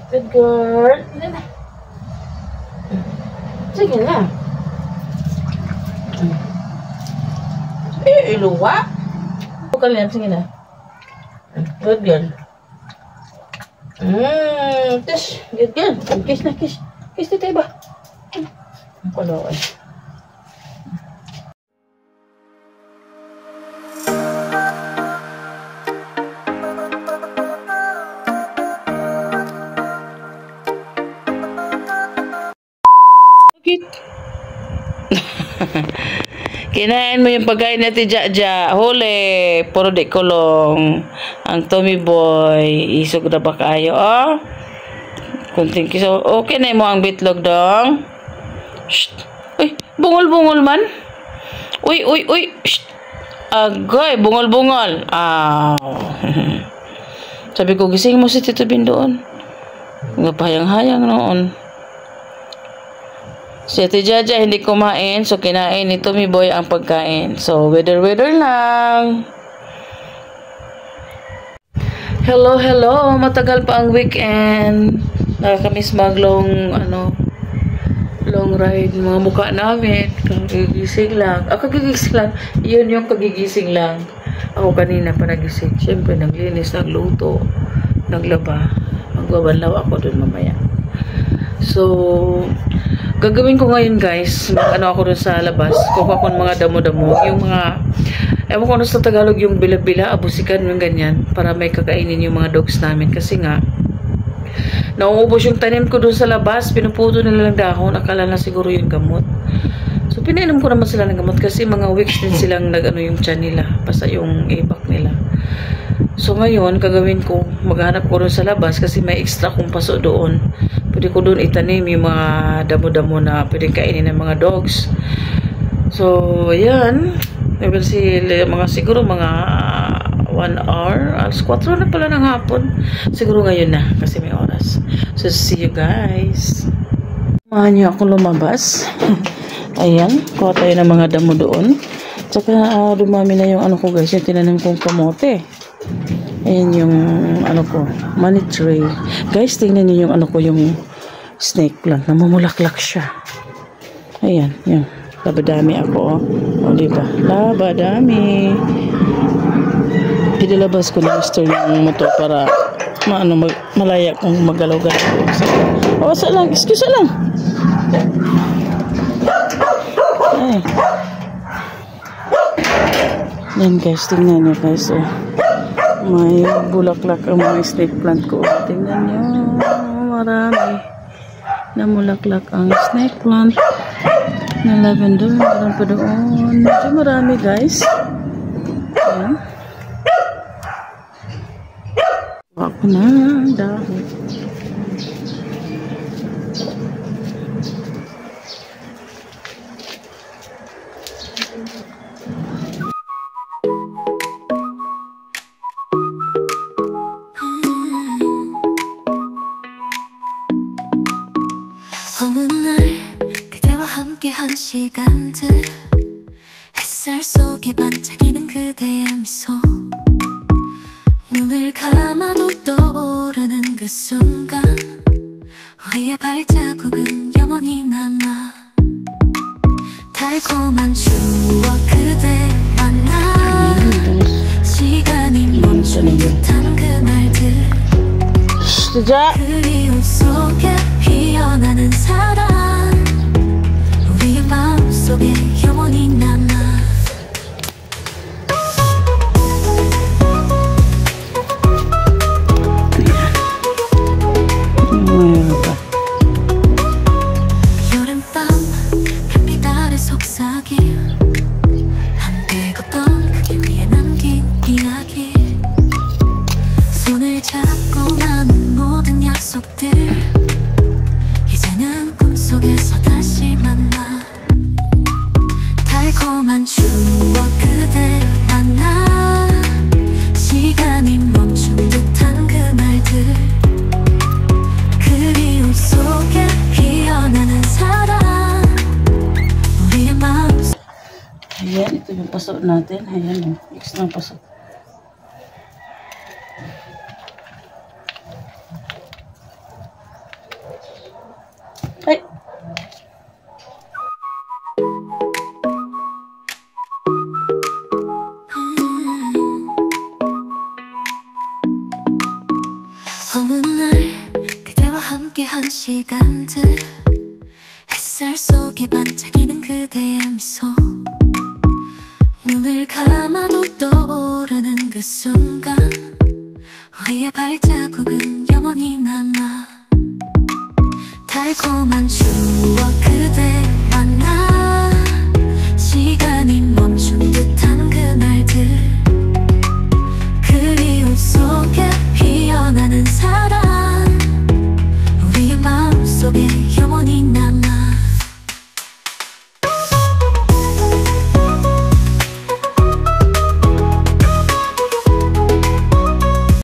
Good girl. Sige na. Sige na. Iluwa. Bukan yan. Sige na. Good girl. Kiss. Good girl. Kiss na, kiss. Kiss dito iba. Ang palawan. Kinain mo yung pagkain natin Jaja. Huli. Puro di kulong. Ang Tommy Boy. Isog na ba kayo? Oh? Kunting kiso. Okay na mo ang bitlog dong. Shh. Uy. Bungol-bungol man. Uy. Shh. Agoy. Bungol-bungol. Sabi ko, gising mo si Tito Bin doon. Ngapahayang-hayang noon. Si Ate Jaja hindi kumain, so kinain ni Tommy Boy ang pagkain. So, weather lang. Hello. Matagal pa ang weekend. Nakakamiss long ride. Mga mukha namin. Kagigising lang. Kagigising lang. Yun yung kagigising lang. Ako kanina pa nagising. Siyempre, naglinis, nagluto, naglaba. Magbabanlaw ako dun mamaya. So, gagawin ko ngayon guys, ako dun sa labas, kukuha ko ng mga damo-damo, yung mga, ewan ko ano sa Tagalog, yung bila-bila, abusikan, yung ganyan, para may kakainin yung mga dogs namin, kasi nga, nauubos yung tanim ko dun sa labas, pinuputo nila ng dahon, akala na siguro yung gamot. So, pinainom ko naman sila ng gamot, kasi mga weeks din silang yung tiyan nila, basta yung ibak nila. So, ngayon, kagawin ko, maghanap ko dun sa labas, kasi may extra kong paso doon. Pwede ko doon itanim yung mga damo-damo na pwedeng kainin ng mga dogs. So, ayan. I will see siguro mga 1 hour. Alas 4 na pala ng hapon. Siguro ngayon na kasi may oras. So, see you guys. Samahan niyo ako lumabas. Ayan. Kuha tayo ng mga damo doon. Tsaka dumami na yung ko guys. Yung tinanim kong kamote. Ayan yung ko, money tree. Guys, tingnan niyo yung ko, yung snake plant. Namumulaklak siya. Ayan, yung labadami ako. O, diba? Labadami. Pinilabas ko na Mr. ng motor para malaya kung magalaw-galaw. O, asa lang. Excuse lang. Ay. Yan guys, tingnan niyo guys. Oh. May bulaklak ang mga snake plant ko. Tingnan nyo. Marami. Namulaklak ang snake plant. Na lavender. Meron pa doon. Medyo marami guys. Ayan. Ako na. Dahil. 한 시간들 햇살 속에 반짝이는 그대의 미소 눈을 감아도 떠오르는 그 순간 우리의 발자국은 영원히 남아 달콤한 추억 그대 만나 시간이 멈춘 듯한 그날들 그리움 속에 피어나는 사랑 마음속에 영원히 남아 여름밤 햇빛 아래 속삭임 안 되었던 그길 위에 남긴 이야기 손을 잡고 나눈 모든 약속들 이제는 꿈속에서 다시 만나 달콤한 추억 그대 만나 시간이 멈춘 듯한 그날들 그리움 속에 피어나는 사랑 우리의 마음속 Ayan, ito yung paso natin. Ayan, extra paso. Ay! 어느 날 그대와 함께한 시간들 햇살 속에 반짝이는 그대의 미소 눈을 감아도 떠오르는 그 순간 우리의 발자국은 영원히 남아 달콤한 추억 그대 만나 시간이 멈춘 듯한 그날들 그리움 속에 피어나는 사랑 우리의 마음속에 영원히 남아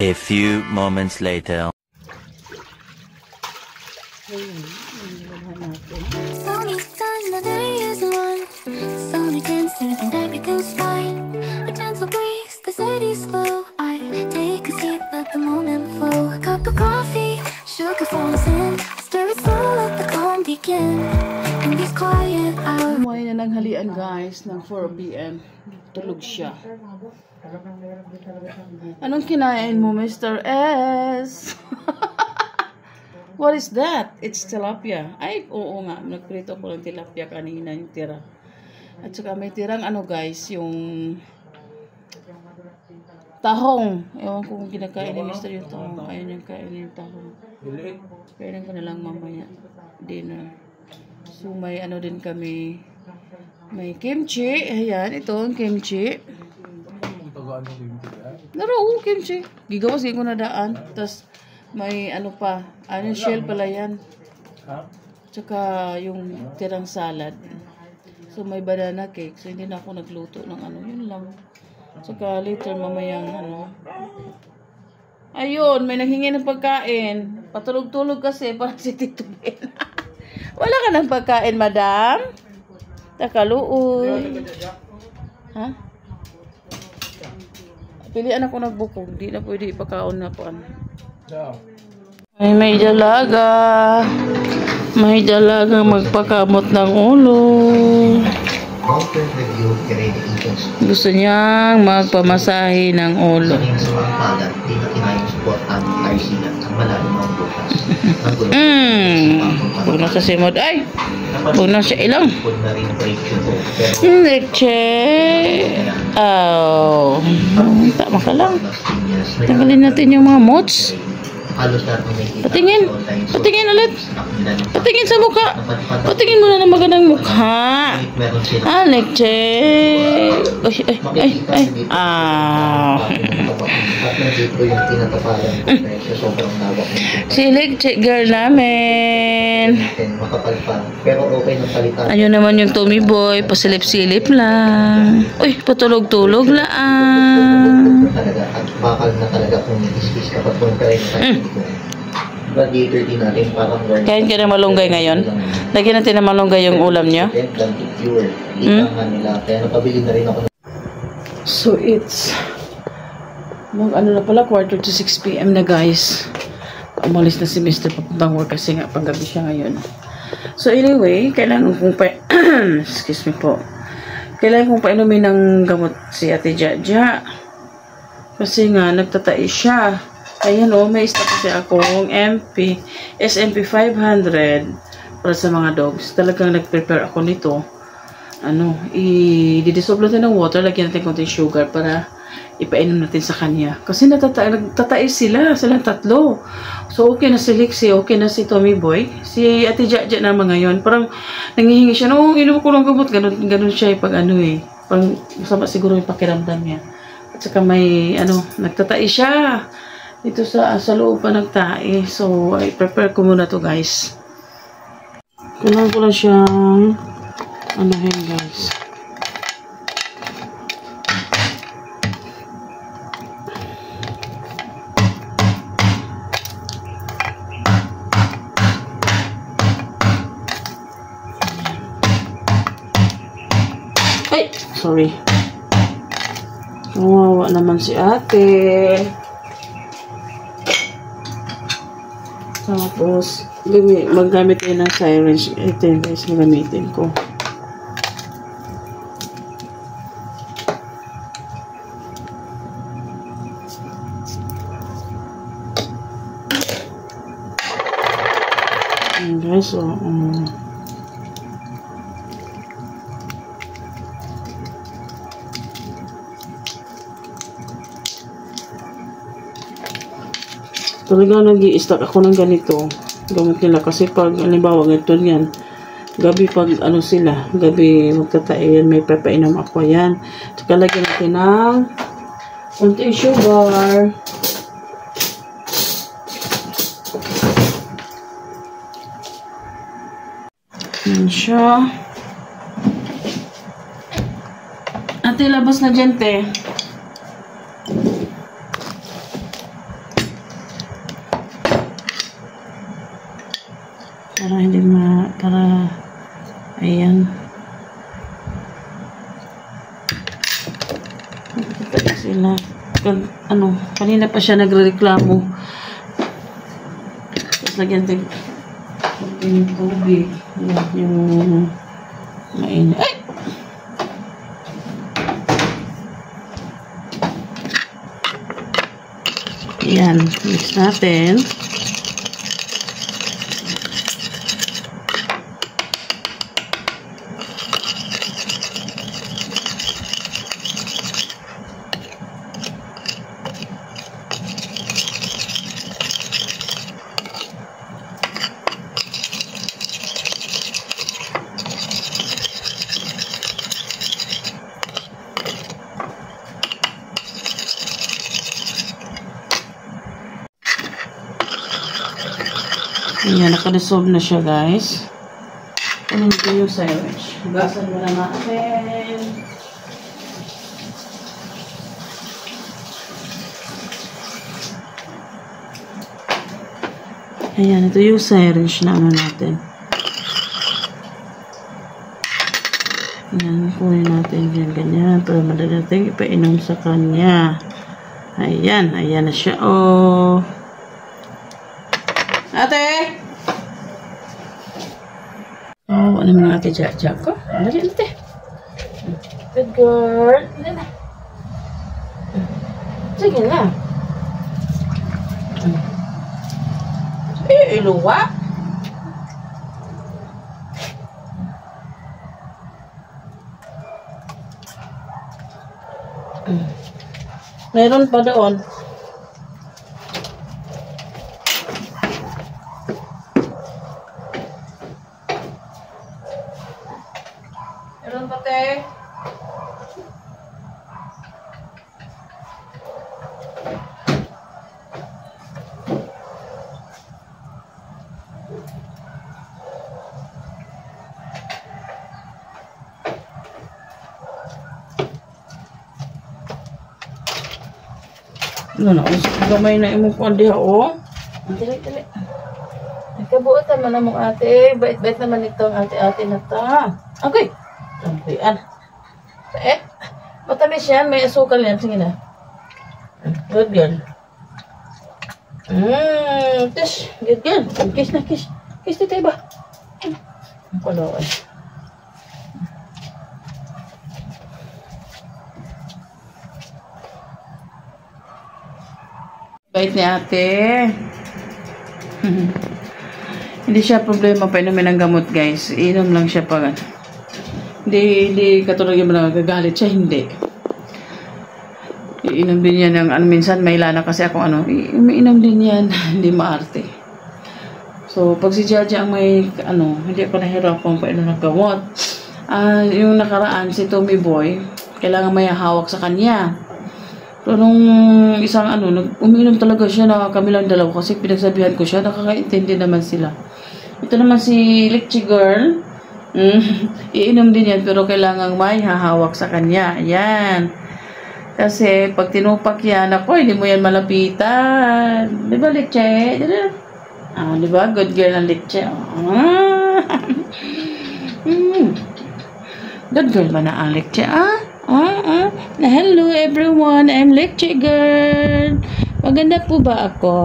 A few moments later. Sunny sun, the day is one. Sunny dancing in African sky. A gentle breeze, the city's slow. I take a sip, let the moment flow. A cup of coffee, sugar falls in. Stir it slow, let the calm begin. In this quiet hour. Umuwi na ng halian guys ng 4 p.m. Tulog siya. Anong kinain mo, Mr. S? What is that? It's tilapia. Ay, oo nga. Nagprito ko ng tilapia kanina yung tira. At saka may tirang ano guys, yung tahong. Ewan ko kung kinakain ni Mr. yung tahong. Ayaw niyang kainin yung tahong. Kainin ko na lang mamaya. Dinner. So may ano din kami. May kimchi. Ayan, ito ang kimchi. Naro, kimchi. Gigawas ko na daan. Tapos may ano pa. Ano shell pala yan. Tsaka yung tirang salad. So may banana cake. So hindi na ako nagluto ng ano. Yun lang. Tsaka later mamayang ano. Ayun, may nanghingi ng pagkain. Patulog-tulog kasi para si Tito Ben. Wala ka ng pagkain, madam? Takaluoy. Ha? Pilihan ako nagbukog. Di na pwede ipakaon na po. Ay, may dalaga. May dalaga magpakamot ng ulo. Gusto niyang magpamasahe ng ulo. Huwag na sa simod. Ay! Huwag na siya ilang. Leche. Oh. Tama ka lang. Tanggalin natin yung mga mods. Patingin. Patingin ulit. Patingin sa mukha. Patingin mo na ng magandang mukha. Ah, leche. Ay. Ah. Si leche girl namin. Ayun naman yung Tommy Boy. Pasilip-silip lang. Uy, patulog-tulog lang. Bakal na talaga kung i-discuss kapag kung radiator din natin parang kain ka na malunggay ngayon? Lagyan natin na malunggay yung ulam nyo? So it's ano na pala, 5:45 p.m. na guys. Umalis na si Mr. papuntang work kasi nga panggabi siya ngayon. So anyway, kailangan kong excuse me po. Kailangan kong painumin ng gamot si Ate Jaja. Kasi nga, nagtatai siya. Ayan o, may stock kasi akong SMP 500 para sa mga dogs. Talagang nag-prepare ako nito. I-dissolve natin ng water, lagyan natin konting sugar para ipainom natin sa kanya. Kasi nagtatai sila, silang tatlo. So, okay na si Lexi, okay na si Tommy Boy. Si Ate Jaja naman ngayon, parang nangihingi siya, no, inom ko ng gamot, ganun siya pag parang masama siguro yung pakiramdam niya. At saka may, nagtatai siya. Dito sa loob pa nagtae. So, i-prepare ko muna to guys. Kailangan ko lang siyang, guys. Ay! Sorry. Kawawa naman si ate. Tapos, maggamit tayo ng syringe. Ito yung guys, magamitin ko. Ayan guys, so, talaga nag-i-stack ako ng ganito gamit nila kasi pag halimbawa ganito yan gabi pag ano sila gabi magtatayan may papainom ako yan saka lagyan natin ng konting sugar yan siya ate labas na dyan te para hindi para ayan nakita sila ano kanina pa siya nagrereklamo tapos lagyan din yung tubig yung mainit ay ayan mix natin ayan, naka-dissolve na siya guys. Ano nito yung syringe? Hugasan mo na natin. Ayan, ito yung syringe na ano natin. Ayan, kunin natin yan ganyan para madali natin ipainom sa kanya. Ayan, ayan na siya. Oh. Ate! Oh, ano mga ate Jaja ko? Dali, ate. Good girl. Dali na. Sige na. Iluwa. Meron pa doon. Meron pa te. Ano na, gamay na imong kuwan diha, oh. Dali, dali. Nagkabuot naman na mong ate. Bait-bait naman ito ang ate-ate na ta. Okay. Tampian. Matamis yan. May asukal yan. Sige na. Good girl. Tish. Good girl. Kiss na, kiss. Kiss dito iba. Ang palawan. Bait ni ate. Hindi siya problema pa inumin ng gamot guys. Inom lang siya pag hindi katulad yung nagagalit siya. Hindi. Iinom din yan ng minsan may lana kasi ako umiinom din yan. Hindi maarte. So pag si Jaja ang may hindi ako nahirapan pa inom ng gamot. Yung nakaraan si Tommy Boy kailangan may hawak sa kanya. Pero nung isang umiinom talaga siya na kami lang dalawa kasi pinagsabihan ko siya, nakakaintindi naman sila. Ito naman si Litchi Girl, iinom din yan pero kailangan may hahawak sa kanya. Ayan. Kasi pag tinupak yan, ako, hindi mo yan malapitan. Di ba, Litchi? Di ba? Good girl ang Litchi. Good girl ba na ang Litchi? Hello everyone, I'm Litchi Girl. Maganda po ba ako?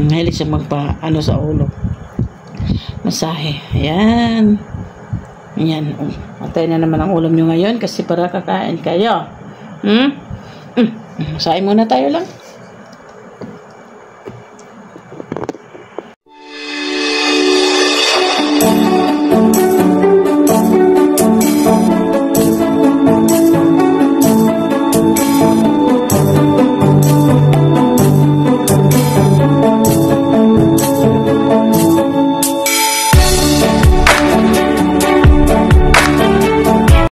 Mahilig siya ano sa ulo. Masahe. Ayan. Ayan. Matay na naman ang ulam nyo ngayon kasi para kakain kayo. Masahe muna tayo lang.